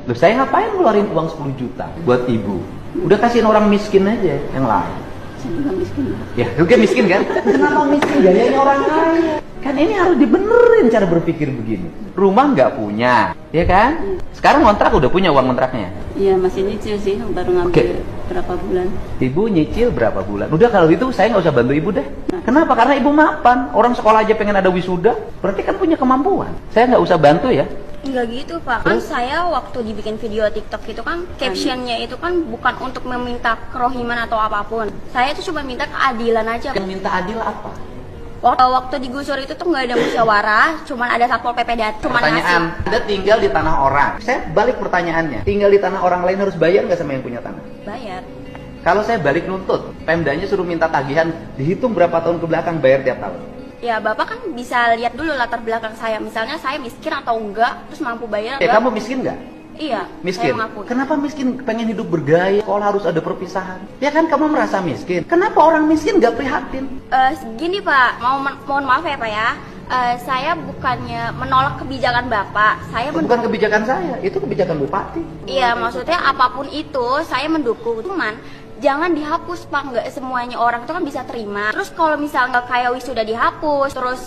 Loh, saya ngapain ngeluarin uang 10 juta buat ibu? Udah kasihin orang miskin aja yang lain. Saya juga miskin. Ya, juga miskin kan? Kenapa miskin? Gayanya orang kaya. Kan ini harus dibenerin cara berpikir begini. Rumah nggak punya, ya kan? Sekarang kontrak udah punya uang kontraknya. Iya, masih nyicil sih, baru ngambil berapa bulan. Ibu nyicil berapa bulan? Udah kalau itu saya nggak usah bantu ibu deh. Kenapa? Karena ibu mapan. Orang sekolah aja pengen ada wisuda, berarti kan punya kemampuan. Saya nggak usah bantu ya. Enggak gitu Pak, kan saya waktu dibikin video TikTok itu kan captionnya itu kan bukan untuk meminta kerohiman atau apapun. Saya itu cuma minta keadilan aja. Yang minta adil apa? Waktu digusur itu tuh nggak ada musyawarah, cuman ada satpol PP datang, cuman Pertanyaan, ngasih. Anda tinggal di tanah orang. Saya balik pertanyaannya, tinggal di tanah orang lain harus bayar nggak sama yang punya tanah? Bayar. Kalau saya balik nuntut, Pemdanya suruh minta tagihan, dihitung berapa tahun ke belakang bayar tiap tahun. Ya Bapak kan bisa lihat dulu latar belakang saya, misalnya saya miskin atau enggak, terus mampu bayar. Kamu miskin nggak? Iya, Miskin. saya mengakui. Kenapa miskin? Pengen hidup bergaya, sekolah harus ada perpisahan. Ya kan kamu merasa miskin. Kenapa orang miskin nggak prihatin? Gini Pak, mohon maaf ya Pak ya. Saya bukannya menolak kebijakan Bapak, saya Bukan kebijakan saya, itu kebijakan bupati. Iya, maksudnya apapun itu saya mendukung, cuman jangan dihapus Pak, nggak semuanya orang itu kan bisa terima. Terus kalau misalnya kayak wisuda dihapus, terus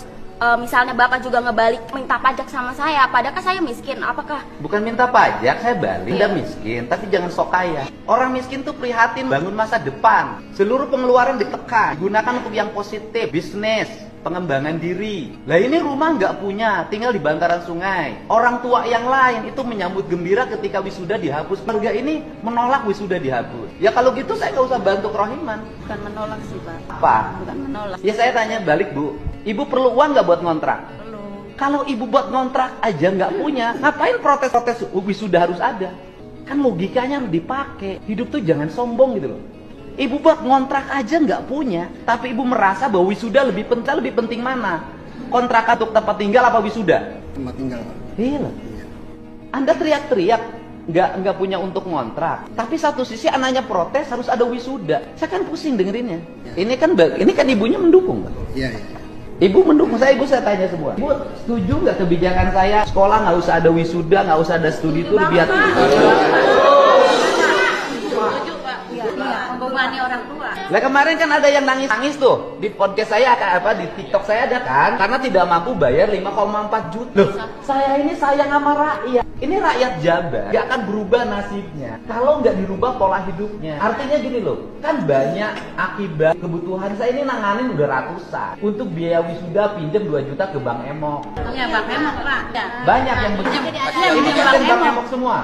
misalnya Bapak juga ngebalik minta pajak sama saya, padahal kan saya miskin, apakah? Bukan minta pajak, saya balik. Anda miskin, tapi jangan sok kaya. Orang miskin tuh prihatin bangun masa depan. Seluruh pengeluaran ditekan, digunakan untuk yang positif, bisnis, pengembangan diri. Lah ini rumah nggak punya, tinggal di bantaran sungai. Orang tua yang lain itu menyambut gembira ketika wisuda dihapus. Keluarga ini menolak wisuda dihapus. Ya kalau gitu saya nggak usah bantu kerohiman. Bukan menolak sih Pak. Apa? Bukan menolak. Ya saya tanya balik Bu, ibu perlu uang nggak buat ngontrak? Perlu. Kalau ibu buat ngontrak aja nggak punya, ngapain protes-protes wisuda harus ada? Kan logikanya harus dipakai. Hidup tuh jangan sombong gitu loh. Ibu buat ngontrak aja nggak punya, tapi ibu merasa bahwa wisuda lebih penting mana? Kontrak untuk tempat tinggal apa wisuda? Tempat tinggal. Iya. Anda teriak-teriak nggak punya untuk ngontrak, tapi satu sisi anaknya protes harus ada wisuda. Saya kan pusing dengerinnya. Ini kan ibunya mendukung, Pak. Iya, iya. Ibu mendukung saya, ibu saya tanya semua. Ibu setuju nggak kebijakan saya sekolah nggak usah ada wisuda, nggak usah ada studi tour biar Membebani orang tua. Lah kemarin kan ada yang nangis-nangis tuh di podcast saya di TikTok saya ada kan karena tidak mampu bayar 5,4 juta. Loh, saya ini sayang sama rakyat. Ini rakyat Jabar nggak akan berubah nasibnya kalau nggak dirubah pola hidupnya. Artinya gini loh, kan banyak akibat kebutuhan saya ini nanganin udah ratusan. Untuk biaya wisuda pinjam 2 juta ke Bang Emok. Iya Bang Emok Pak. Banyak yang begini. Iya, Ini pinjam kan Bang Bang Emok. Emok semua.